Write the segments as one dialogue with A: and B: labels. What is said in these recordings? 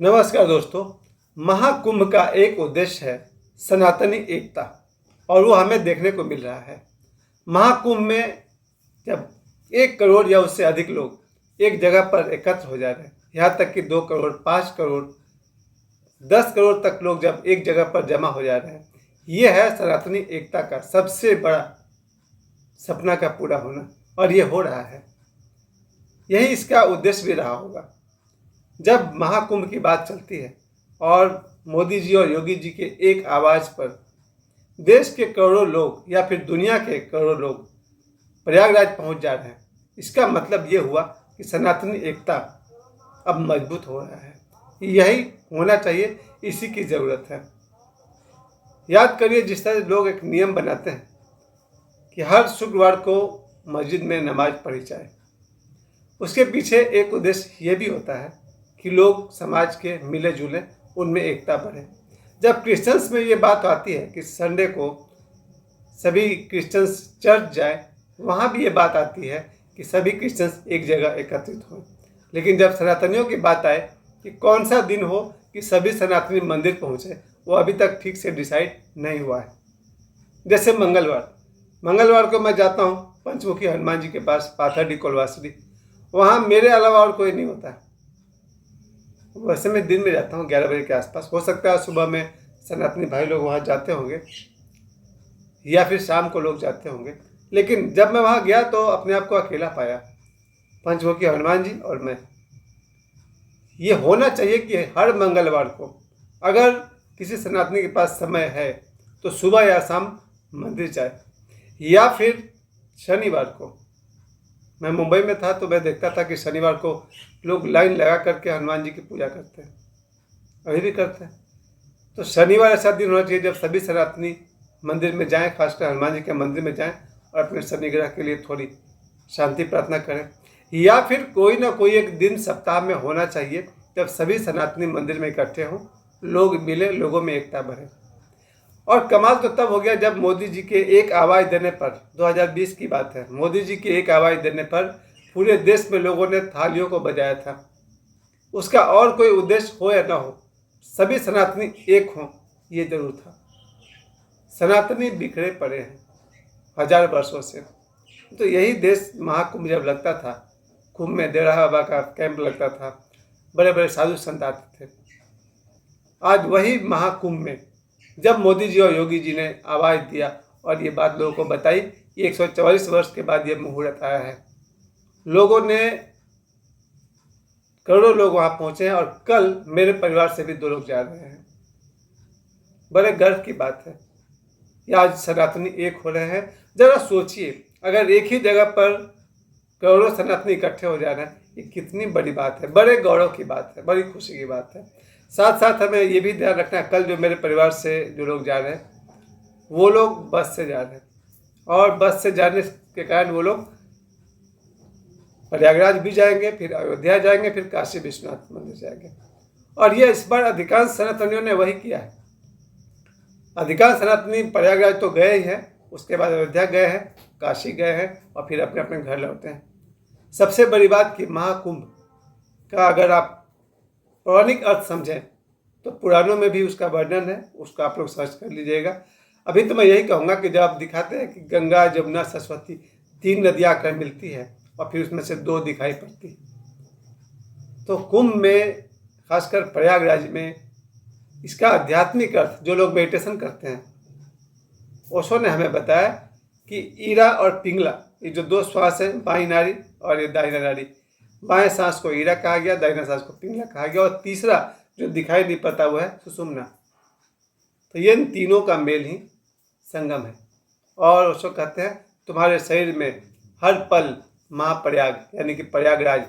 A: नमस्कार दोस्तों। महाकुंभ का एक उद्देश्य है सनातनी एकता, और वो हमें देखने को मिल रहा है। महाकुंभ में जब 1 करोड़ या उससे अधिक लोग एक जगह पर एकत्र हो जा रहे हैं, यहाँ तक कि 2 करोड़, 5 करोड़, 10 करोड़ तक लोग जब एक जगह पर जमा हो जा रहे हैं, ये है सनातनी एकता का सबसे बड़ा सपना का पूरा होना, और ये हो रहा है। यही इसका उद्देश्य भी रहा होगा। जब महाकुंभ की बात चलती है और मोदी जी और योगी जी के एक आवाज़ पर देश के करोड़ों लोग या फिर दुनिया के करोड़ों लोग प्रयागराज पहुंच जा रहे हैं, इसका मतलब ये हुआ कि सनातनी एकता अब मजबूत हो रहा है। यही होना चाहिए, इसी की ज़रूरत है। याद करिए, जिस तरह लोग एक नियम बनाते हैं कि हर शुक्रवार को मस्जिद में नमाज पढ़ी जाए, उसके पीछे एक उद्देश्य ये भी होता है कि लोग समाज के मिले जुले, उनमें एकता बढ़े। जब क्रिश्चियंस में ये बात आती है कि संडे को सभी क्रिश्चियंस चर्च जाए, वहाँ भी ये बात आती है कि सभी क्रिश्चियंस एक जगह एकत्रित हों। लेकिन जब सनातनियों की बात आए कि कौन सा दिन हो कि सभी सनातनी मंदिर पहुँचे, वो अभी तक ठीक से डिसाइड नहीं हुआ है। जैसे मंगलवार को मैं जाता हूँ पंचमुखी हनुमान जी के पास, पाथरडी कोलवासरी, वहाँ मेरे अलावा और कोई नहीं होता है। वैसे मैं दिन में जाता हूँ 11 बजे के आसपास। हो सकता है सुबह में सनातनी भाई लोग वहाँ जाते होंगे या फिर शाम को लोग जाते होंगे, लेकिन जब मैं वहाँ गया तो अपने आप को अकेला पाया, पंचमुखी हनुमान जी और मैं। ये होना चाहिए कि हर मंगलवार को अगर किसी सनातनी के पास समय है तो सुबह या शाम मंदिर जाए, या फिर शनिवार को। मैं मुंबई में था तो मैं देखता था कि शनिवार को लोग लाइन लगा करके हनुमान जी की पूजा करते हैं, अभी भी करते हैं। तो शनिवार ऐसा दिन होना चाहिए जब सभी सनातनी मंदिर में जाएं, खासकर हनुमान जी के मंदिर में जाएं और अपने शनि ग्रह के लिए थोड़ी शांति प्रार्थना करें। या फिर कोई ना कोई एक दिन सप्ताह में होना चाहिए जब सभी सनातनी मंदिर में इकट्ठे हों, लोग मिले, लोगों में एकता बढ़े। और कमाल तो तब हो गया जब मोदी जी के एक आवाज़ देने पर, 2020 की बात है, मोदी जी की एक आवाज़ देने पर पूरे देश में लोगों ने थालियों को बजाया था। उसका और कोई उद्देश्य हो या ना हो, सभी सनातनी एक हों, ये जरूर था। सनातनी बिखरे पड़े हैं 1000 वर्षों से। तो यही देश महाकुंभ जब लगता था, कुंभ में देवरा बाबा का कैंप लगता था, बड़े बड़े साधु संत आते थे। आज वही महाकुंभ में जब मोदी जी और योगी जी ने आवाज़ दिया और ये बात लोगों को बताई, ये 144 वर्ष के बाद ये मुहूर्त आया है। लोगों ने, करोड़ों लोग वहाँ पहुँचे हैं, और कल मेरे परिवार से भी 2 लोग जा रहे हैं। बड़े गर्व की बात है कि आज सनातनी एक हो रहे हैं। ज़रा सोचिए, अगर एक ही जगह पर करोड़ों सनातनी इकट्ठे हो जा रहे हैं, ये कितनी बड़ी बात है, बड़े गौरव की बात है, बड़ी खुशी की बात है। साथ साथ हमें ये भी ध्यान रखना है, कल जो मेरे परिवार से जो लोग जा रहे हैं, वो लोग बस से जा रहे हैं, और बस से जाने के कारण वो लोग प्रयागराज भी जाएंगे, फिर अयोध्या जाएंगे, फिर काशी विश्वनाथ मंदिर जाएंगे। और ये इस बार अधिकांश सनातनियों ने वही किया है। अधिकांश सनातनी प्रयागराज तो गए ही हैं, उसके बाद अयोध्या गए हैं, काशी गए हैं, और फिर अपने अपने घर लौटे हैं। सबसे बड़ी बात कि महाकुंभ का अगर आप पौराणिक अर्थ समझें तो पुराणों में भी उसका वर्णन है, उसका आप लोग सर्च कर लीजिएगा। अभी तो मैं यही कहूँगा कि जब आप दिखाते हैं कि गंगा, जमुना, सरस्वती 3 नदियाँ आकर मिलती है और फिर उसमें से 2 दिखाई पड़ती, तो कुंभ में, खासकर प्रयागराज में, इसका आध्यात्मिक अर्थ जो लोग मेडिटेशन करते हैं, ओशो ने हमें बताया कि ईरा और पिंगला, ये जो 2 श्वास हैं, बाईं नाड़ी और ये दाहिना नाड़ी, बाएं सांस को ईरा कहा गया, दाहिना सांस को पिंगला कहा गया, और तीसरा जो दिखाई नहीं पड़ता वो है सुषुम्ना। तो ये इन तीनों का मेल ही संगम है। और उसको कहते हैं तुम्हारे शरीर में हर पल महाप्रयाग यानी कि प्रयागराज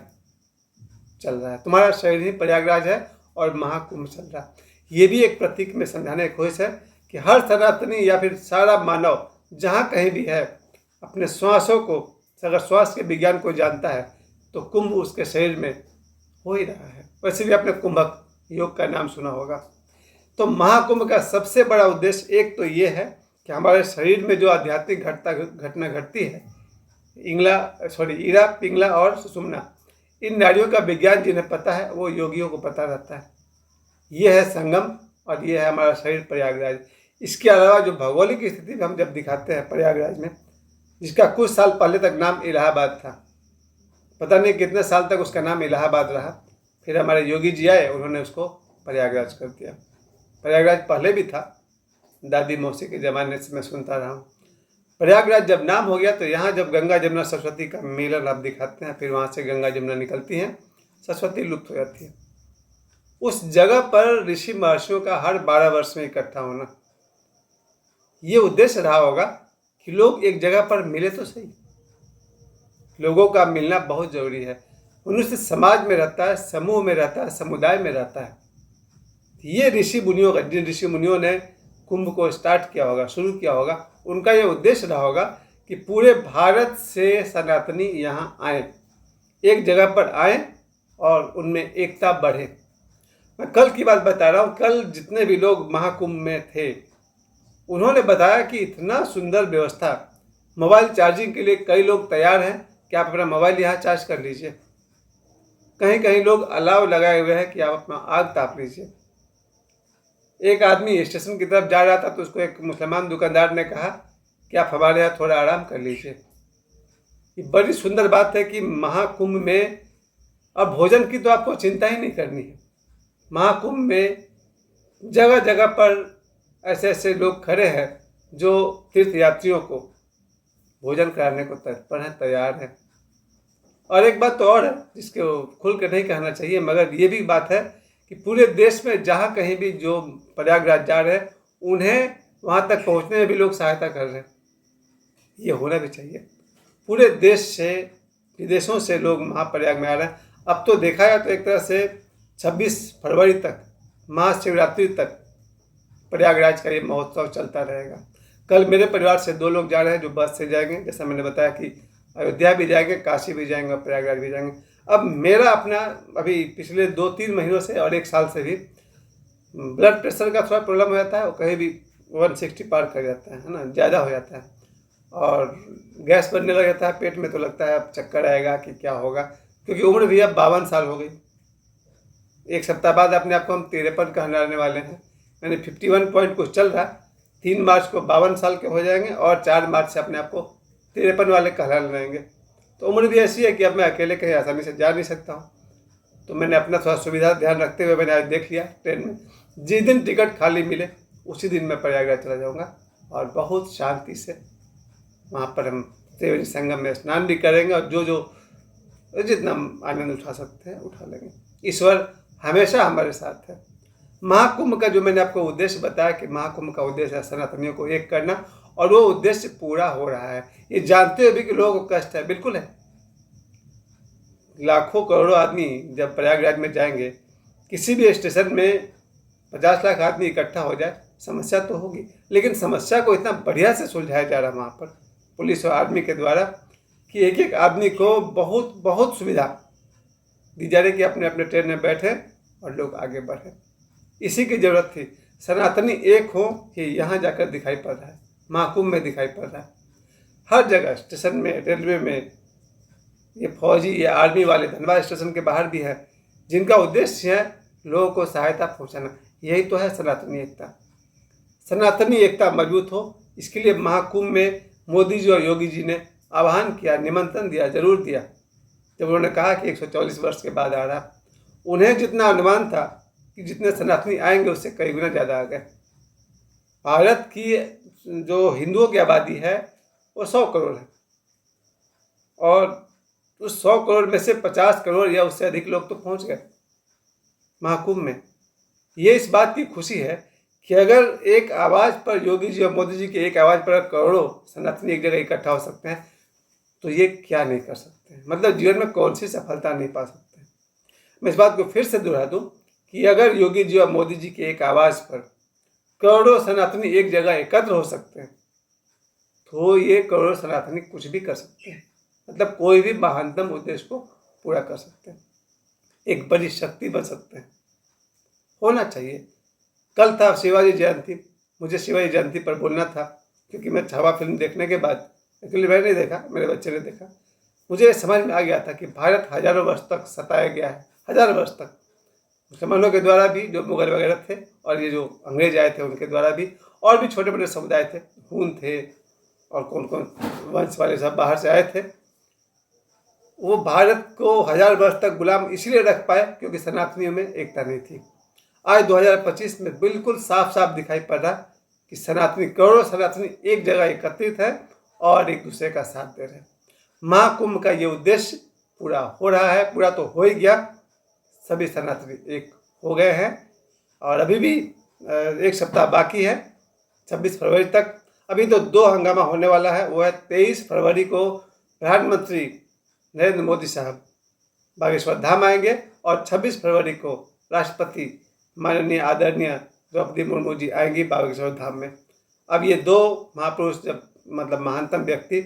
A: चल रहा है, तुम्हारा शरीर ही प्रयागराज है और महाकुंभ चल रहा है। ये भी एक प्रतीक में समझाने की कोशिश है कि हर सनातनी या फिर सारा मानव जहाँ कहीं भी है, अपने श्वासों को, अगर श्वास के विज्ञान को जानता है तो कुंभ उसके शरीर में हो ही रहा है। वैसे भी आपने कुंभक योग का नाम सुना होगा। तो महाकुंभ का सबसे बड़ा उद्देश्य एक तो ये है कि हमारे शरीर में जो आध्यात्मिक घटना घटती है, ईरा, पिंगला और सुषुम्ना, इन नाड़ियों का विज्ञान जिन्हें पता है वो योगियों को पता रहता है। ये है संगम और ये है हमारा शरीर प्रयागराज। इसके अलावा जो भौगोलिक स्थिति हम जब दिखाते हैं प्रयागराज में, जिसका कुछ साल पहले तक नाम इलाहाबाद था, पता नहीं कितने साल तक उसका नाम इलाहाबाद रहा, फिर हमारे योगी जी आए, उन्होंने उसको प्रयागराज कर दिया। प्रयागराज पहले भी था, दादी मौसी के ज़माने से मैं सुनता रहा हूँ। प्रयागराज जब नाम हो गया तो यहाँ जब गंगा जमुना सरस्वती का मिलन आप दिखाते हैं, फिर वहाँ से गंगा जमुना निकलती हैं, सरस्वती लुप्त हो जाती है। उस जगह पर ऋषि महर्षियों का हर 12 वर्ष में इकट्ठा होना, ये उद्देश्य रहा होगा कि लोग एक जगह पर मिले तो सही। लोगों का मिलना बहुत जरूरी है। मनुष्य समाज में रहता है, समूह में रहता है, समुदाय में रहता है। ये ऋषि मुनियों का, जिन ऋषि मुनियों ने कुंभ को स्टार्ट किया होगा, शुरू किया होगा, उनका ये उद्देश्य रहा होगा कि पूरे भारत से सनातनी यहाँ आए, एक जगह पर आए और उनमें एकता बढ़े। मैं कल की बात बता रहा हूँ। कल जितने भी लोग महाकुंभ में थे, उन्होंने बताया कि इतना सुंदर व्यवस्था, मोबाइल चार्जिंग के लिए कई लोग तैयार हैं कि आप अपना मोबाइल यहाँ चार्ज कर लीजिए। कहीं कहीं लोग अलाव लगाए हुए हैं कि आप अपना आग ताप लीजिए। एक आदमी स्टेशन की तरफ जा रहा था तो उसको एक मुसलमान दुकानदार ने कहा कि आप हमारे यहाँ थोड़ा आराम कर लीजिए। ये बड़ी सुंदर बात है कि महाकुंभ में अब भोजन की तो आपको चिंता ही नहीं करनी है। महाकुंभ में जगह जगह पर ऐसे ऐसे लोग खड़े हैं जो तीर्थ यात्रियों को भोजन कराने को तत्पर हैं, तैयार हैं। और एक बात तो और है जिसको खुल कर नहीं कहना चाहिए, मगर ये भी बात है कि पूरे देश में जहाँ कहीं भी जो प्रयागराज जा रहे हैं, उन्हें वहाँ तक पहुँचने में भी लोग सहायता कर रहे हैं। ये होना भी चाहिए। पूरे देश से, विदेशों से लोग महाप्रयाग में आ रहे हैं। अब तो देखा जाए तो एक तरह से 26 फरवरी तक, महाशिवरात्रि तक प्रयागराज का ये महोत्सव चलता रहेगा। कल मेरे परिवार से 2 लोग जा रहे हैं जो बस से जाएंगे। जैसा मैंने बताया कि अयोध्या भी जाएंगे, काशी भी जाएंगे और प्रयागराज भी जाएंगे। अब मेरा अपना अभी पिछले 2-3 महीनों से और 1 साल से भी ब्लड प्रेशर का थोड़ा प्रॉब्लम हो जाता है, और कहीं भी 160 पार कर जाता है ना, ज़्यादा हो जाता है, और गैस बनने लग जाता है पेट में, तो लगता है अब चक्कर आएगा कि क्या होगा, क्योंकि उम्र भी अब 52 साल हो गई। 1 सप्ताह बाद अपने आप को हम 53 कहलाने वाले हैं, यानी 51 पॉइंट कुछ चल रहा। 3 मार्च को 52 साल के हो जाएंगे और 4 मार्च से अपने आप को 53 वाले कहलाने लगेंगे। तो उम्र भी ऐसी है कि अब मैं अकेले कहीं आसानी से जा नहीं सकता हूँ। तो मैंने अपना थोड़ा सुविधा ध्यान रखते हुए मैंने आज देख लिया ट्रेन में, जिस दिन टिकट खाली मिले उसी दिन मैं प्रयागराज चला जाऊँगा, और बहुत शांति से वहाँ पर हम त्रिवेणी संगम में स्नान भी करेंगे, और जो जितना आनंद उठा सकते हैं उठा लेंगे। ईश्वर हमेशा हमारे साथ है। महाकुंभ का जो मैंने आपको उद्देश्य बताया कि महाकुंभ का उद्देश्य है सनातनियों को एक करना, और वो उद्देश्य पूरा हो रहा है। ये जानते हुए भी कि लोगों को कष्ट है, बिल्कुल है। लाखों करोड़ों आदमी जब प्रयागराज में जाएंगे, किसी भी स्टेशन में 50 लाख आदमी इकट्ठा हो जाए, समस्या तो होगी, लेकिन समस्या को इतना बढ़िया से सुलझाया जा रहा है वहाँ पर पुलिस और आर्मी के द्वारा कि एक एक आदमी को बहुत बहुत सुविधा दी जा रही कि अपने अपने ट्रेन में बैठे और लोग आगे बढ़े। इसी की ज़रूरत थी। सनातनी एक हो, ये यहाँ जाकर दिखाई पड़ रहा है, महाकुंभ में दिखाई पड़ रहा है। हर जगह, स्टेशन में, रेलवे में, ये फौजी या आर्मी वाले धनबाद स्टेशन के बाहर भी है, जिनका उद्देश्य है लोगों को सहायता पहुँचाना। यही तो है सनातनी एकता। सनातनी एकता मजबूत हो, इसके लिए महाकुंभ में मोदी जी और योगी जी ने आह्वान किया, निमंत्रण दिया, जरूर दिया। जब उन्होंने कहा कि 144 वर्ष के बाद आ रहा, उन्हें जितना अनुमान था कि जितने सनातनी आएंगे उससे कई गुना ज़्यादा आ गए। भारत की जो हिंदुओं की आबादी है वो 100 करोड़ है, और उस 100 करोड़ में से 50 करोड़ या उससे अधिक लोग तो पहुंच गए महाकुंभ में। ये इस बात की खुशी है कि अगर एक आवाज़ पर योगी जी और मोदी जी के एक आवाज़ पर करोड़ों सनातनी एक जगह इकट्ठा हो सकते हैं, तो ये क्या नहीं कर सकते हैं। मतलब जीवन में कौन सी सफलता नहीं पा सकते हैं। मैं इस बात को फिर से दोहरा दूं कि अगर योगी जी और मोदी जी के एक आवाज़ पर करोड़ों सनातनी एक जगह एकत्र हो सकते हैं, तो ये करोड़ों सनातनी कुछ भी कर सकते हैं। मतलब कोई भी महानतम उद्देश्य को पूरा कर सकते हैं, एक बड़ी शक्ति बन सकते हैं। होना चाहिए। कल था शिवाजी जयंती, मुझे शिवाजी जयंती पर बोलना था, क्योंकि मैं छावा फिल्म देखने के बाद, एक्चुअली मैंने नहीं देखा, मेरे बच्चे ने देखा, मुझे समझ में आ गया था कि भारत हजारों वर्ष तक सताया गया है, हजारों वर्ष तक। मुसलमानों के द्वारा भी, जो मुगल वगैरह थे, और ये जो अंग्रेज आए थे उनके द्वारा भी, और भी छोटे बड़े समुदाय थे, हून थे और कौन कौन वंश वाले सब बाहर से आए थे। वो भारत को 1000 वर्ष तक गुलाम इसलिए रख पाए क्योंकि सनातनियों में एकता नहीं थी। आज 2025 में बिल्कुल साफ साफ दिखाई पड़ रहा कि सनातनी, करोड़ों सनातनी एक जगह एकत्रित है और एक दूसरे का साथ दे रहे हैं। महाकुंभ का ये उद्देश्य पूरा हो रहा है, पूरा तो हो ही गया, सभी सनातनी एक हो गए हैं और अभी भी 1 सप्ताह बाकी है 26 फरवरी तक। अभी तो 2 हंगामा होने वाला है, वो है 23 फरवरी को प्रधानमंत्री नरेंद्र मोदी साहब बागेश्वर धाम आएंगे और 26 फरवरी को राष्ट्रपति माननीय आदरणीय द्रौपदी मुर्मू जी आएंगी बागेश्वर धाम में। अब ये 2 महापुरुष, जब मतलब महानतम व्यक्ति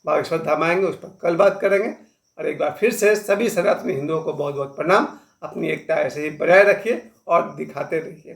A: बागेश्वर धाम आएंगे, उस पर कल बात करेंगे। और एक बार फिर से सभी सनातनी हिंदुओं को बहुत बहुत प्रणाम। अपनी एकता ऐसे ही बनाए रखिए और दिखाते रहिए।